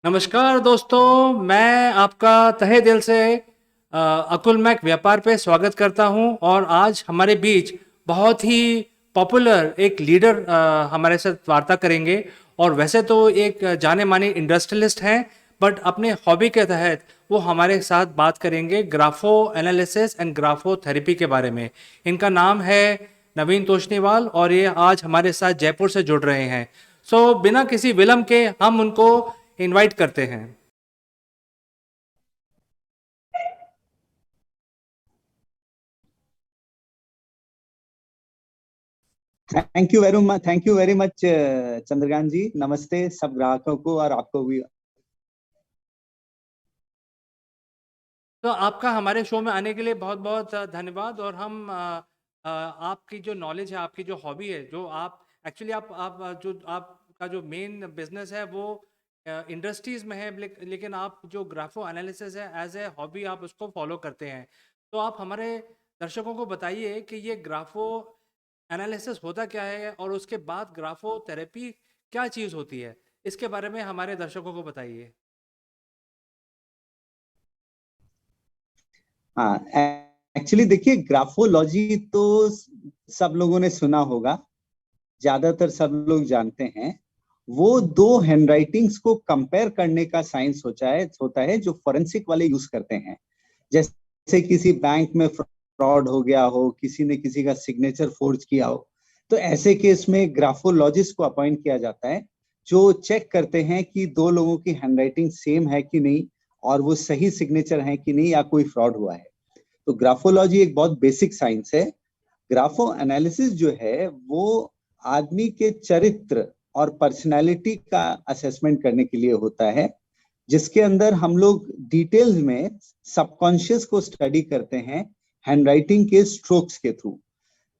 नमस्कार दोस्तों, मैं आपका तहे दिल से अकुल मैक व्यापार पे स्वागत करता हूं। और आज हमारे बीच बहुत ही पॉपुलर एक लीडर हमारे साथ वार्ता करेंगे। और वैसे तो एक जाने माने इंडस्ट्रियलिस्ट हैं, बट अपने हॉबी के तहत वो हमारे साथ बात करेंगे ग्राफो एनालिसिस एंड ग्राफो थेरेपी के बारे में। इनका नाम है नवीन तोष्णीवाल और ये आज हमारे साथ जयपुर से जुड़ रहे हैं। सो बिना किसी विलंब के हम उनको इनवाइट करते हैं। Thank you very much Chandrakant ji. नमस्ते सब ग्राहकों को और आपको भी। तो आपका हमारे शो में आने के लिए बहुत बहुत धन्यवाद। और हम आपकी जो नॉलेज है, आपकी जो हॉबी है, जो आप एक्चुअली आप जो आपका जो मेन बिजनेस है वो इंडस्ट्रीज में है, लेकिन आप जो ग्राफो एनालिसिस है एज ए हॉबी आप उसको फॉलो करते हैं। तो आप हमारे दर्शकों को बताइए कि ये ग्राफो एनालिसिस होता क्या है और उसके बाद ग्राफो थेरेपी क्या चीज़ होती है। इसके बारे में हमारे दर्शकों को बताइए। हाँ, एक्चुअली देखिए, ग्राफोलॉजी तो सब लोगों ने सुना होगा, ज्यादातर सब लोग जानते हैं। वो दो हैंडराइटिंग्स को कंपेयर करने का साइंस होता है जो फोरेंसिक वाले यूज करते हैं। जैसे किसी बैंक में फ्रॉड हो गया हो, किसी ने किसी का सिग्नेचर फोर्ज किया हो, तो ऐसे केस में ग्राफोलॉजिस्ट को अपॉइंट किया जाता है, जो चेक करते हैं कि दो लोगों की हैंडराइटिंग सेम है कि नहीं, और वो सही सिग्नेचर है कि नहीं, या कोई फ्रॉड हुआ है। तो ग्राफोलॉजी एक बहुत बेसिक साइंस है। ग्राफो एनालिसिस जो है वो आदमी के चरित्र और पर्सनालिटी का असेसमेंट करने के लिए होता है, जिसके अंदर हम लोग डिटेल्स में सबकॉन्शियस को स्टडी करते हैं हैंडराइटिंग के स्ट्रोक्स के थ्रू।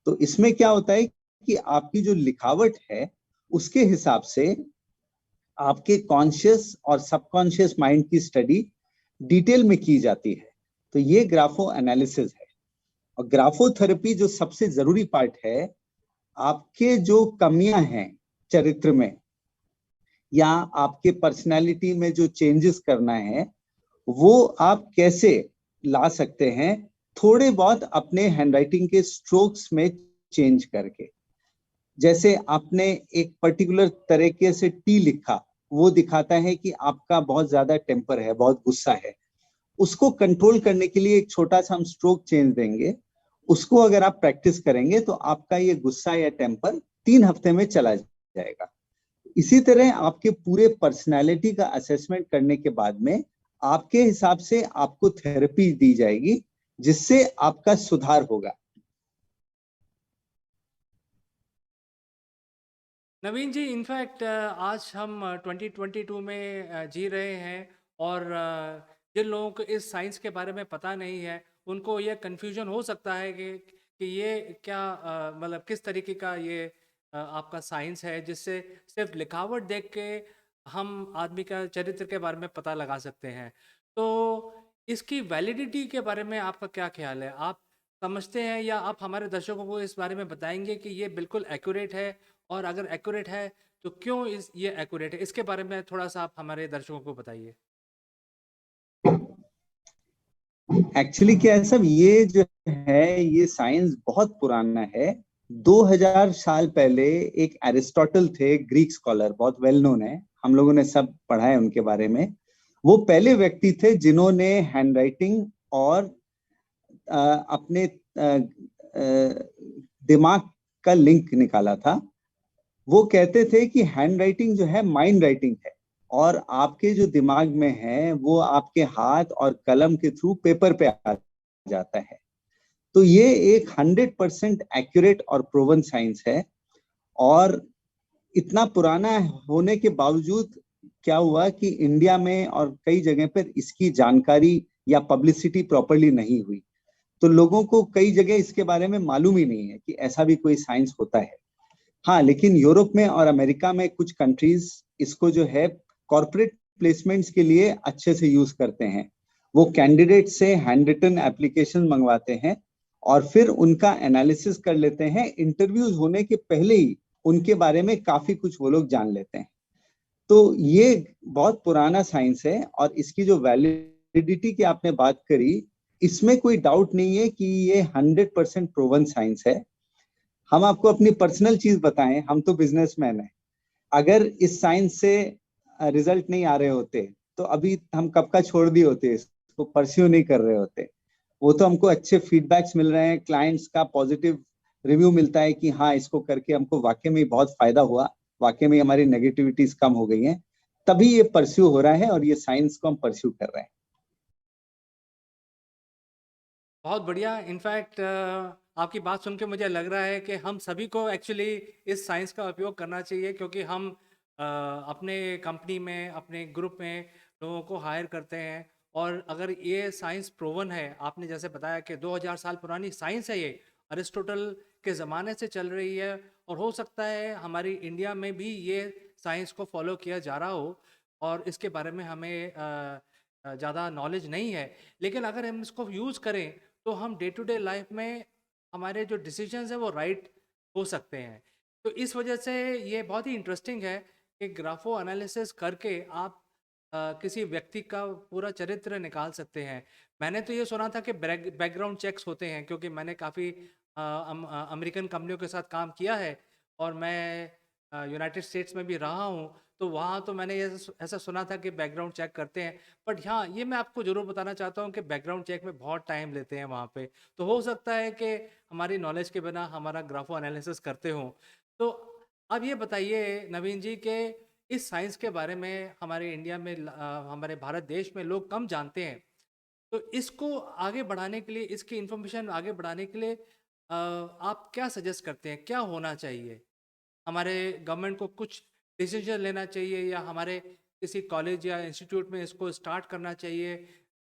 तो इसमें क्या होता है कि आपकी जो लिखावट है उसके हिसाब से आपके कॉन्शियस और सबकॉन्शियस माइंड की स्टडी डिटेल में की जाती है। तो ये ग्राफो एनालिसिस है। और ग्राफोथेरेपी जो सबसे जरूरी पार्ट है, आपके जो कमियां हैं चरित्र में या आपके पर्सनालिटी में जो चेंजेस करना है, वो आप कैसे ला सकते हैं थोड़े बहुत अपने हैंडराइटिंग के स्ट्रोक्स में चेंज करके। जैसे आपने एक पर्टिकुलर तरीके से टी लिखा, वो दिखाता है कि आपका बहुत ज्यादा टेम्पर है, बहुत गुस्सा है। उसको कंट्रोल करने के लिए एक छोटा सा हम स्ट्रोक चेंज देंगे। उसको अगर आप प्रैक्टिस करेंगे तो आपका ये गुस्सा या टेम्पर 3 हफ्ते में चला जाएगा। इसी तरह आपके पूरे पर्सनालिटी का असेसमेंट करने के बाद में आपके हिसाब से आपको थेरेपी दी जाएगी, जिससे आपका सुधार होगा। नवीन जी, इनफैक्ट आज हम 2022 में जी रहे हैं। और जिन लोगों को इस साइंस के बारे में पता नहीं है, उनको ये कन्फ्यूजन हो सकता है कि ये क्या मतलब किस तरीके का ये आपका साइंस है, जिससे सिर्फ लिखावट देख के हम आदमी का चरित्र के बारे में पता लगा सकते हैं। तो इसकी वैलिडिटी के बारे में आपका क्या ख्याल है? आप समझते हैं या आप हमारे दर्शकों को इस बारे में बताएंगे कि ये बिल्कुल एक्यूरेट है? और अगर एक्यूरेट है तो क्यों ये एक्यूरेट है? इसके बारे में थोड़ा सा आप हमारे दर्शकों को बताइए। एक्चुअली क्या है सब, ये जो है ये साइंस बहुत पुराना है। 2000 साल पहले एक एरिस्टोटल थे, ग्रीक स्कॉलर, बहुत वेल नोन है, हम लोगों ने सब पढ़ा है उनके बारे में। वो पहले व्यक्ति थे जिन्होंने हैंडराइटिंग और अपने दिमाग का लिंक निकाला था। वो कहते थे कि हैंड राइटिंग जो है माइंड राइटिंग है, और आपके जो दिमाग में है वो आपके हाथ और कलम के थ्रू पेपर पे आ जाता है। तो ये एक 100% एक्यूरेट और प्रूवन साइंस है। और इतना पुराना होने के बावजूद क्या हुआ कि इंडिया में और कई जगह पर इसकी जानकारी या पब्लिसिटी प्रॉपरली नहीं हुई। तो लोगों को कई जगह इसके बारे में मालूम ही नहीं है कि ऐसा भी कोई साइंस होता है। हाँ, लेकिन यूरोप में और अमेरिका में कुछ कंट्रीज इसको जो है कॉर्पोरेट प्लेसमेंट्स के लिए अच्छे से यूज करते हैं। वो कैंडिडेट से हैंड रिटन एप्लीकेशन मंगवाते हैं और फिर उनका एनालिसिस कर लेते हैं। इंटरव्यूज होने के पहले ही उनके बारे में काफी कुछ वो लोग जान लेते हैं। तो ये बहुत पुराना साइंस है और इसकी जो वैलिडिटी की आपने बात करी, इसमें कोई डाउट नहीं है कि ये 100% प्रूवन साइंस है। हम आपको अपनी पर्सनल चीज बताएं, हम तो बिजनेसमैन हैं। अगर इस साइंस से रिजल्ट नहीं आ रहे होते तो अभी हम कब का छोड़ दिए होते, इसको परस्यू नहीं कर रहे होते। वो तो हमको अच्छे फीडबैक्स मिल रहे हैं, क्लाइंट्स का पॉजिटिव रिव्यू मिलता है कि हाँ इसको करके हमको वाकई में बहुत फायदा हुआ, वाकई में हमारी नेगेटिविटीज कम हो गई हैं, तभी ये परस्यू हो रहा है और ये साइंस को हम परस्यू कर रहे हैं। बहुत बढ़िया। इनफैक्ट आपकी बात सुन के मुझे लग रहा है कि हम सभी को एक्चुअली इस साइंस का उपयोग करना चाहिए, क्योंकि हम अपने कंपनी में, अपने ग्रुप में लोगों को हायर करते हैं, और अगर ये साइंस प्रूवन है, आपने जैसे बताया कि 2000 साल पुरानी साइंस है, ये अरिस्टोटल के ज़माने से चल रही है, और हो सकता है हमारी इंडिया में भी ये साइंस को फॉलो किया जा रहा हो और इसके बारे में हमें ज़्यादा नॉलेज नहीं है। लेकिन अगर हम इसको यूज़ करें तो हम डे टू डे लाइफ में हमारे जो डिसीजंस हैं वो राइट हो सकते हैं। तो इस वजह से ये बहुत ही इंटरेस्टिंग है कि ग्राफो एनालिसिस करके आप किसी व्यक्ति का पूरा चरित्र निकाल सकते हैं। मैंने तो ये सुना था कि बैकग्राउंड चेक्स होते हैं, क्योंकि मैंने काफ़ी अमेरिकन कंपनियों के साथ काम किया है, और मैं यूनाइटेड स्टेट्स में भी रहा हूँ। तो वहाँ तो मैंने ये ऐसा सुना था कि बैकग्राउंड चेक करते हैं। बट हाँ, ये मैं आपको ज़रूर बताना चाहता हूँ कि बैकग्राउंड चेक में बहुत टाइम लेते हैं वहाँ पे। तो हो सकता है कि हमारी नॉलेज के बिना हमारा ग्राफो एनालिसिस करते हों। तो अब ये बताइए नवीन जी कि इस साइंस के बारे में हमारे इंडिया में हमारे भारत देश में लोग कम जानते हैं। तो इसको आगे बढ़ाने के लिए, इसकी इंफॉर्मेशन आगे बढ़ाने के लिए आप क्या सजेस्ट करते हैं, क्या होना चाहिए? हमारे गवर्नमेंट को कुछ डिसीजन लेना चाहिए, या हमारे किसी कॉलेज या इंस्टीट्यूट में इसको स्टार्ट करना चाहिए,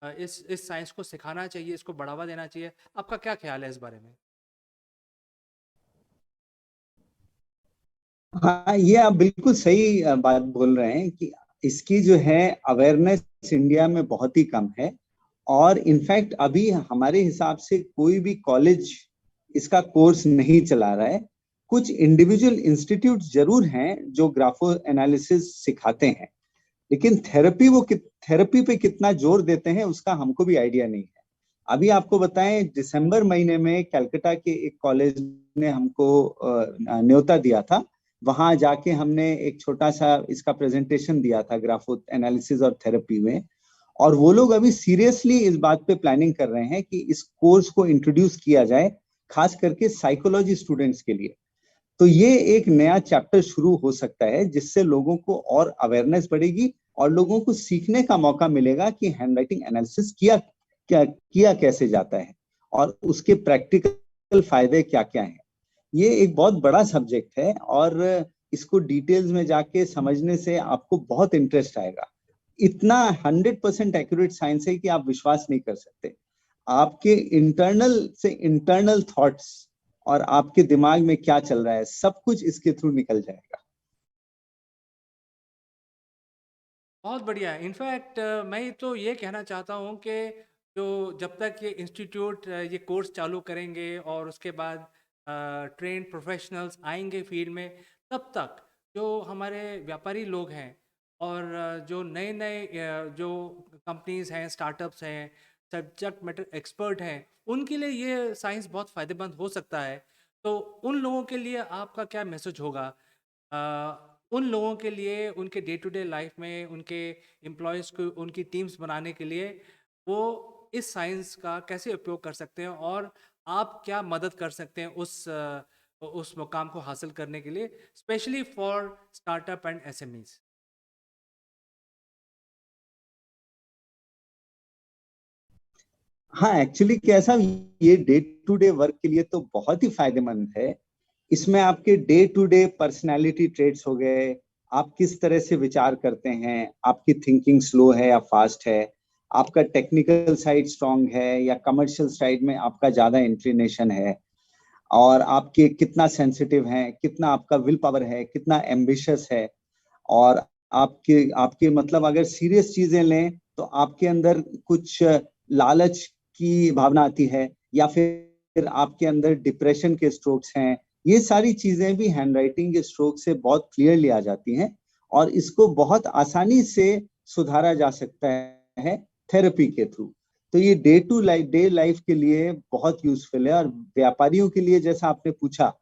इस साइंस को सिखाना चाहिए, इसको बढ़ावा देना चाहिए? आपका क्या ख्याल है इस बारे में? हाँ, ये आप बिल्कुल सही बात बोल रहे हैं कि इसकी जो है अवेयरनेस इंडिया में बहुत ही कम है। और इनफैक्ट अभी हमारे हिसाब से कोई भी कॉलेज इसका कोर्स नहीं चला रहा है। कुछ इंडिविजुअल इंस्टीट्यूट जरूर हैं जो ग्राफो एनालिसिस सिखाते हैं, लेकिन थेरेपी पे कितना जोर देते हैं उसका हमको भी आइडिया नहीं है। अभी आपको बताएं, दिसंबर महीने में कलकत्ता के एक कॉलेज ने हमको न्योता दिया था। वहां जाके हमने एक छोटा सा इसका प्रेजेंटेशन दिया था ग्राफो एनालिसिस और थेरेपी में। और वो लोग अभी सीरियसली इस बात पे प्लानिंग कर रहे हैं कि इस कोर्स को इंट्रोड्यूस किया जाए, खास करके साइकोलॉजी स्टूडेंट्स के लिए। तो ये एक नया चैप्टर शुरू हो सकता है जिससे लोगों को और अवेयरनेस बढ़ेगी और लोगों को सीखने का मौका मिलेगा कि हैंडराइटिंग एनालिसिस किया कैसे जाता है और उसके प्रैक्टिकल फायदे क्या क्या हैं। ये एक बहुत बड़ा सब्जेक्ट है और इसको डिटेल्स में जाके समझने से आपको बहुत इंटरेस्ट आएगा। इतना 100% एक्यूरेट साइंस है कि आप विश्वास नहीं कर सकते। आपके इंटरनल थॉट्स और आपके दिमाग में क्या चल रहा है सब कुछ इसके थ्रू निकल जाएगा। बहुत बढ़िया। इनफैक्ट मैं तो ये कहना चाहता हूँ कि जो जब तक ये इंस्टीट्यूट ये कोर्स चालू करेंगे और उसके बाद ट्रेंड प्रोफेशनल्स आएंगे फील्ड में, तब तक जो हमारे व्यापारी लोग हैं और जो नए नए जो कंपनीज हैं, स्टार्टअप्स हैं, सब्जेक्ट मैटर एक्सपर्ट हैं, उनके लिए ये साइंस बहुत फ़ायदेमंद हो सकता है। तो उन लोगों के लिए आपका क्या मैसेज होगा? उन लोगों के लिए उनके डे टू डे लाइफ में, उनके एम्प्लॉयज़ को, उनकी टीम्स बनाने के लिए वो इस साइंस का कैसे उपयोग कर सकते हैं, और आप क्या मदद कर सकते हैं उस मुकाम को हासिल करने के लिए, specially for startup and SMEs? हाँ, एक्चुअली कैसा, ये डे टू डे वर्क के लिए तो बहुत ही फायदेमंद है। इसमें आपके day to day personality traits हो गए, आप किस तरह से विचार करते हैं, आपकी थिंकिंग स्लो है या फास्ट है, आपका टेक्निकल साइड स्ट्रांग है या कमर्शियल साइड में आपका ज्यादा इंक्लिनेशन है, और आपके कितना सेंसिटिव हैं, कितना आपका विल पावर है, कितना एम्बिशियस है। और आपके आपके मतलब अगर सीरियस चीजें लें तो आपके अंदर कुछ लालच की भावना आती है, या फिर आपके अंदर डिप्रेशन के स्ट्रोक्स हैं। ये सारी चीजें भी हैंडराइटिंग के स्ट्रोक से बहुत क्लियरली आ जाती हैं। और इसको बहुत आसानी से सुधारा जा सकता है थेरेपी के थ्रू। तो ये डे लाइफ के लिए बहुत यूजफुल है। और व्यापारियों के लिए जैसा आपने पूछा,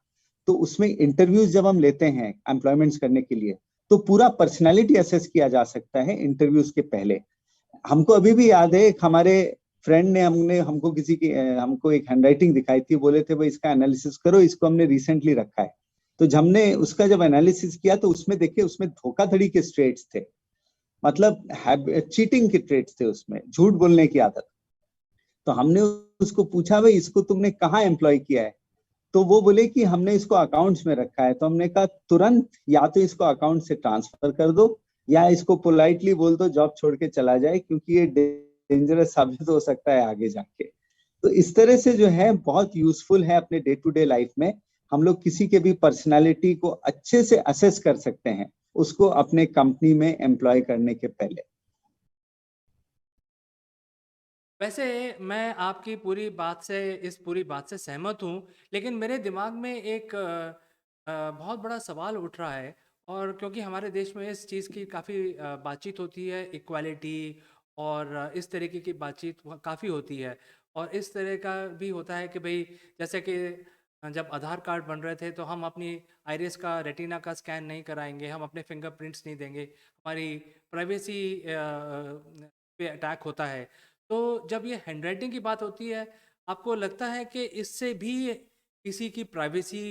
तो उसमें इंटरव्यूज जब हम लेते हैं एम्प्लॉयमेंट्स करने के लिए, तो पूरा पर्सनालिटी असेस किया जा सकता है इंटरव्यूज के पहले। हमको अभी भी याद है, एक हमारे फ्रेंड ने हमको एक हैंडराइटिंग दिखाई थी, बोले थे भाई इसका एनालिसिस करो, इसको हमने रिसेंटली रखा है। तो हमने उसका जब एनालिसिस किया तो उसमें देखिए, उसमें धोखाधड़ी के ट्रेड्स थे, मतलब चीटिंग के ट्रेड्स थे, उसमें झूठ बोलने की आदत। तो हमने उसको पूछा, भाई इसको तुमने कहाँ एम्प्लॉय किया है? तो वो बोले कि हमने इसको अकाउंट्स में रखा है। तो हमने कहा तुरंत या तो इसको अकाउंट से ट्रांसफर कर दो, या इसको पोलाइटली बोल दो जॉब छोड़ के चला जाए, क्योंकि ये डेंजरस साबित हो सकता है आगे जाके। तो इस तरह से जो है बहुत यूजफुल है अपने डे टू डे लाइफ में। हम लोग किसी के भी पर्सनालिटी को अच्छे से असेस कर सकते हैं, उसको अपने कंपनी में एम्प्लॉय करने के पहले। वैसे मैं आपकी इस पूरी बात से सहमत हूँ, लेकिन मेरे दिमाग में एक बहुत बड़ा सवाल उठ रहा है। और क्योंकि हमारे देश में इस चीज़ की काफ़ी बातचीत होती है, इक्वालिटी और इस तरीके की बातचीत काफ़ी होती है। और इस तरह का भी होता है कि भाई, जैसे कि जब आधार कार्ड बन रहे थे तो हम अपनी आइरिस का, रेटिना का स्कैन नहीं कराएंगे, हम अपने फिंगरप्रिंट्स नहीं देंगे, हमारी प्राइवेसी पे अटैक होता है। तो जब ये हैंडराइटिंग की बात होती है, आपको लगता है कि इससे भी किसी की प्राइवेसी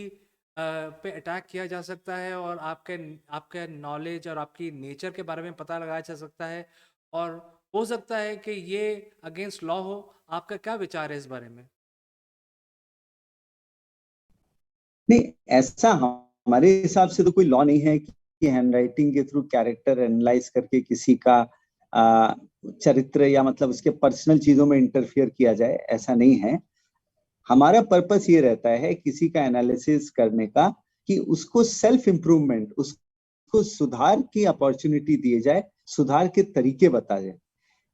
पे अटैक किया जा सकता है, और आपके नॉलेज और आपकी नेचर के बारे में पता लगाया जा सकता है, और हो सकता है कि ये अगेंस्ट लॉ हो? आपका क्या विचार है इस बारे में? नहीं, ऐसा हमारे हिसाब से तो कोई लॉ नहीं है कि हैंडराइटिंग के थ्रू कैरेक्टर एनालाइज करके किसी का आ, चरित्र या मतलब उसके पर्सनल चीजों में इंटरफियर किया जाए, ऐसा नहीं है। हमारा पर्पस ये रहता है किसी का एनालिसिस करने का, कि उसको सेल्फ इम्प्रूवमेंट, उसको सुधार की अपॉर्चुनिटी दिए जाए, सुधार के तरीके बताए जाए।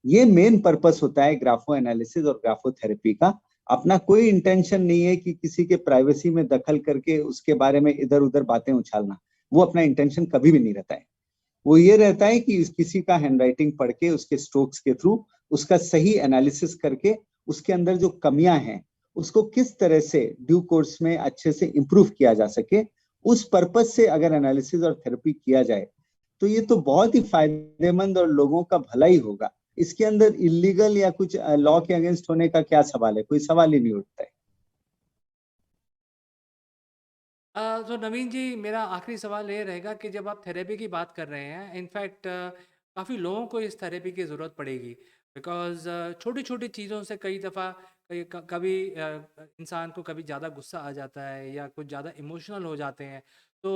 ये मेन पर्पस होता है ग्राफो एनालिसिस और ग्राफो थेरेपी का। अपना कोई इंटेंशन नहीं है कि किसी के प्राइवेसी में दखल करके उसके बारे में इधर उधर बातें उछालना। वो अपना इंटेंशन कभी भी नहीं रहता है। वो ये रहता है कि किसी का हैंडराइटिंग पढ़ के, उसके स्ट्रोक्स के थ्रू उसका सही एनालिसिस करके, उसके अंदर जो कमियां हैं उसको किस तरह से ड्यू कोर्स में अच्छे से इंप्रूव किया जा सके, उस पर्पस से अगर एनालिसिस और थेरेपी किया जाए, तो ये तो बहुत ही फायदेमंद और लोगों का भला ही होगा। इसके अंदर इलीगल या कुछ लॉ के अगेंस्ट होने का क्या सवाल है? कोई सवाल ही नहीं उठता है। तो नवीन जी, मेरा आखिरी सवाल ये रहेगा कि जब आप थेरेपी की बात कर रहे हैं, इनफैक्ट काफ़ी लोगों को इस थेरेपी की ज़रूरत पड़ेगी, बिकॉज़ छोटी छोटी चीज़ों से कई दफ़ा कभी इंसान को कभी ज़्यादा गुस्सा आ जाता है या कुछ ज़्यादा इमोशनल हो जाते हैं। तो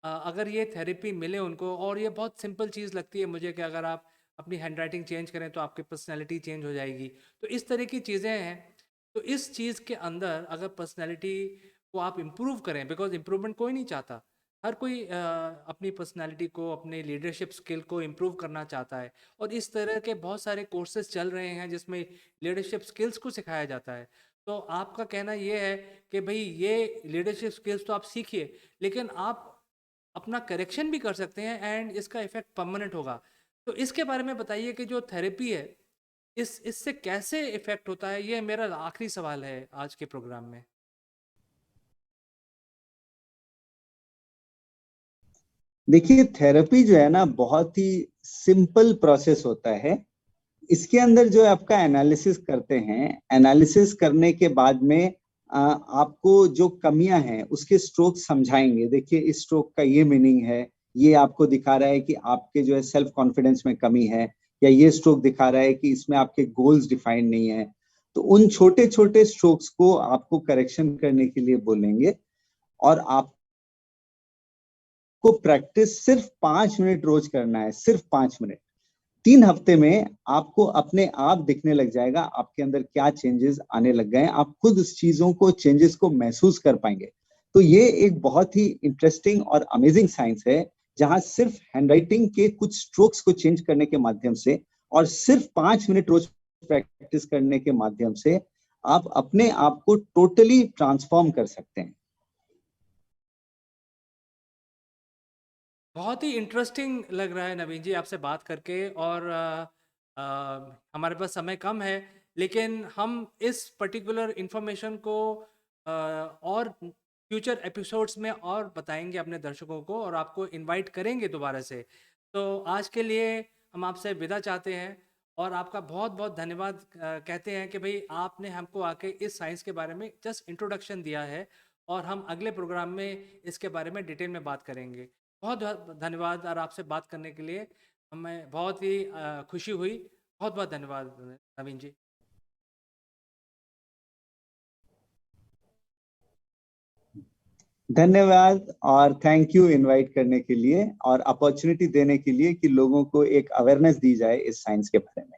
अगर ये थेरेपी मिले उनको, और ये बहुत सिंपल चीज़ लगती है मुझे कि अगर आप अपनी हैंडराइटिंग चेंज करें तो आपकी पर्सनैलिटी चेंज हो जाएगी। तो इस तरह की चीज़ें हैं। तो इस चीज़ के अंदर अगर पर्सनैलिटी को आप इम्प्रूव करें, बिकॉज इम्प्रूवमेंट कोई नहीं चाहता, हर कोई अपनी पर्सनालिटी को, अपने लीडरशिप स्किल को इम्प्रूव करना चाहता है। और इस तरह के बहुत सारे कोर्सेज चल रहे हैं जिसमें लीडरशिप स्किल्स को सिखाया जाता है। तो आपका कहना ये है कि भाई, ये लीडरशिप स्किल्स तो आप सीखिए, लेकिन आप अपना करेक्शन भी कर सकते हैं एंड इसका इफेक्ट परमानेंट होगा। तो इसके बारे में बताइए कि जो थेरेपी है, इससे कैसे इफेक्ट होता है? ये मेरा आखिरी सवाल है आज के प्रोग्राम में। देखिए, थेरेपी जो है ना, बहुत ही सिंपल प्रोसेस होता है। इसके अंदर जो आपका एनालिसिस करते हैं, एनालिसिस करने के बाद में आपको जो कमियां हैं उसके स्ट्रोक समझाएंगे। देखिए, इस स्ट्रोक का ये मीनिंग है, ये आपको दिखा रहा है कि आपके जो है सेल्फ कॉन्फिडेंस में कमी है, या ये स्ट्रोक दिखा रहा है कि इसमें आपके गोल्स डिफाइंड नहीं है। तो उन छोटे छोटे स्ट्रोक्स को आपको करेक्शन करने के लिए बोलेंगे। और आपको प्रैक्टिस सिर्फ 5 मिनट रोज करना है, सिर्फ 5 मिनट। 3 हफ्ते में आपको अपने आप दिखने लग जाएगा आपके अंदर क्या चेंजेस आने लग गए हैं। आप खुद उस चीजों को, चेंजेस को महसूस कर पाएंगे। तो ये एक बहुत ही इंटरेस्टिंग और अमेजिंग साइंस है, जहां सिर्फ हैंडराइटिंग के कुछ स्ट्रोक्स को चेंज करने के माध्यम से और सिर्फ 5 मिनट रोज प्रैक्टिस करने के माध्यम से आप अपने आप को टोटली ट्रांसफॉर्म कर सकते हैं। बहुत ही इंटरेस्टिंग लग रहा है नवीन जी आपसे बात करके, और हमारे पास समय कम है, लेकिन हम इस पर्टिकुलर इंफॉर्मेशन को और फ्यूचर एपिसोड्स में और बताएंगे अपने दर्शकों को, और आपको इनवाइट करेंगे दोबारा से। तो आज के लिए हम आपसे विदा चाहते हैं, और आपका बहुत बहुत धन्यवाद कहते हैं कि भाई आपने हमको आके इस साइंस के बारे में जस्ट इंट्रोडक्शन दिया है, और हम अगले प्रोग्राम में इसके बारे में डिटेल में बात करेंगे। बहुत बहुत धन्यवाद, और आपसे बात करने के लिए हमें बहुत ही खुशी हुई। बहुत बहुत धन्यवाद नवीन जी। धन्यवाद और थैंक यू इनवाइट करने के लिए और अपॉर्चुनिटी देने के लिए कि लोगों को एक अवेयरनेस दी जाए इस साइंस के बारे में।